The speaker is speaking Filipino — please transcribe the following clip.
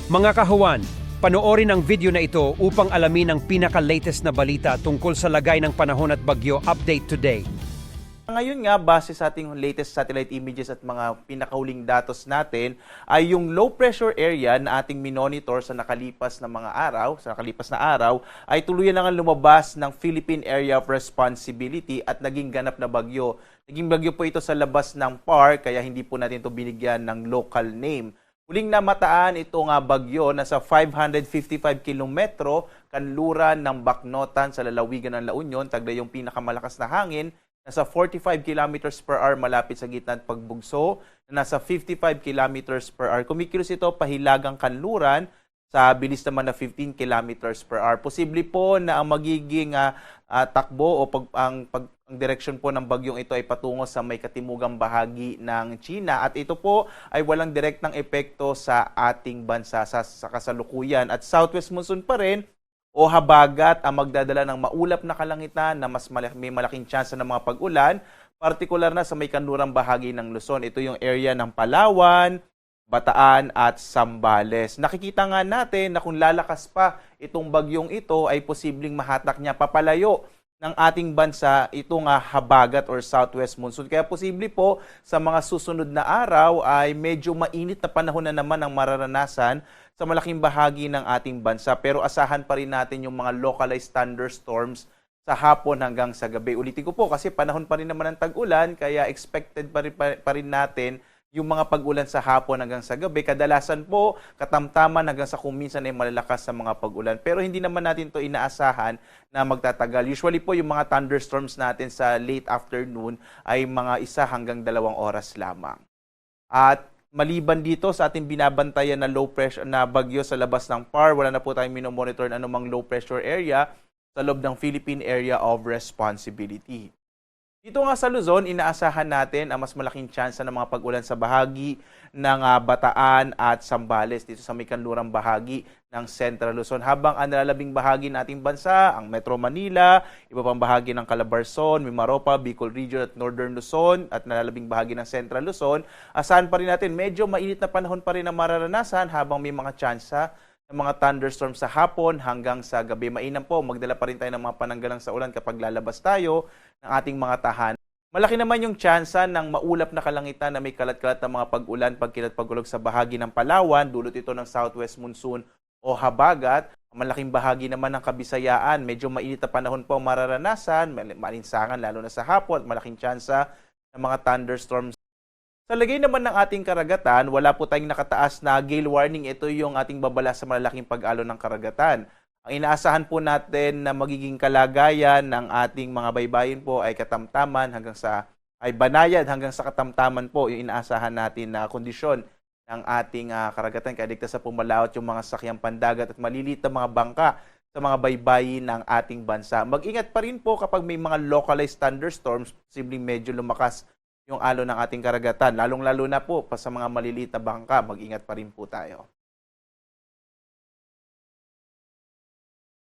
Mga kahuwan, panoorin ang video na ito upang alamin ang pinaka-latest na balita tungkol sa lagay ng panahon at bagyo update today. Ngayon nga, base sa ating latest satellite images at mga pinakahuling datos natin, ay yung low pressure area na ating minonitor sa nakalipas na araw, ay tuluyan na nga lumabas ng Philippine Area of Responsibility at naging ganap na bagyo. Naging bagyo po ito sa labas ng PAR, kaya hindi po natin ito binigyan ng local name. Huling namataan itong bagyo na sa 555 kilometro kanluran ng Bacnotan sa lalawigan ng La Union, taglay yung pinakamalakas na hangin, nasa 45 kilometers per hour malapit sa gitna at pagbugso, na nasa 55 kilometers per hour. Kumikilos ito pahilagang kanluran sa bilis naman na 15 kilometers per hour. Posible po na ang magiging takbo o ang direksyon po ng bagyong ito ay patungo sa may katimugang bahagi ng China at ito po ay walang direktang epekto sa ating bansa sa kasalukuyan. At southwest monsoon pa rin o habagat ang magdadala ng maulap na kalangitan na may malaking tsansa ng mga pag-ulan, partikular na sa may kanlurang bahagi ng Luzon. Ito yung area ng Palawan, Bataan at Zambales. Nakikita nga natin na kung lalakas pa itong bagyong ito ay posibleng mahatak niya papalayo ng ating bansa itong habagat or southwest monsoon. Kaya posible po sa mga susunod na araw ay medyo mainit na panahon na naman ang mararanasan sa malaking bahagi ng ating bansa. Pero asahan pa rin natin yung mga localized thunderstorms sa hapon hanggang sa gabi. Ulitin ko po kasi panahon pa rin naman ng tag-ulan kaya expected pa rin natin yung mga pag-ulan sa hapon hanggang sa gabi. Kadalasan po, katamtaman hanggang sa kung minsan ay malalakas sa mga pag-ulan. Pero hindi naman natin to inaasahan na magtatagal. Usually po, yung mga thunderstorms natin sa late afternoon ay mga 1 hanggang 2 oras lamang. At maliban dito sa ating binabantayan na low pressure na bagyo sa labas ng PAR, wala na po tayong minomonitor na anumang low pressure area sa loob ng Philippine Area of Responsibility. Dito nga sa Luzon, inaasahan natin ang mas malaking tsansa ng mga pag-ulan sa bahagi ng Bataan at Zambales dito sa may kanlurang bahagi ng Central Luzon. Habang ang nalalabing bahagi ng ating bansa, ang Metro Manila, iba pang bahagi ng Calabarzon, Mimaropa, Bicol Region at Northern Luzon at nalalabing bahagi ng Central Luzon, asahan pa rin natin medyo mainit na panahon pa rin ang mararanasan habang may mga tsansa ng mga thunderstorms sa hapon hanggang sa gabi. Mainam po, magdala pa rin tayo ng mga pananggalang sa ulan kapag lalabas tayo ng ating mga tahanan. Malaki naman yung tsansa ng maulap na kalangitan na may kalat-kalat na mga pag-ulan, pagkilat-pagulog sa bahagi ng Palawan, dulot ito ng southwest monsoon o habagat. Malaking bahagi naman ng Kabisayaan, medyo mainit na panahon po ang mararanasan, malinsangan lalo na sa hapon, malaking tsansa ng mga thunderstorms. Sa lagay naman ng ating karagatan, wala po tayong nakataas na gale warning. Ito yung ating babala sa malalaking pag-alon ng karagatan. Ang inaasahan po natin na magiging kalagayan ng ating mga baybayin po ay katamtaman ay banayad hanggang sa katamtaman po yung inaasahan natin na kondisyon ng ating karagatan. Kaya ligtas sa pumalawat yung mga sakyang pandagat at maliliit na mga bangka sa mga baybayin ng ating bansa. Mag-ingat pa rin po kapag may mga localized thunderstorms, posibleng medyo lumakas yung alon ng ating karagatan. Lalong-lalo na po pa sa mga maliliit na bangka, mag-ingat pa rin po tayo.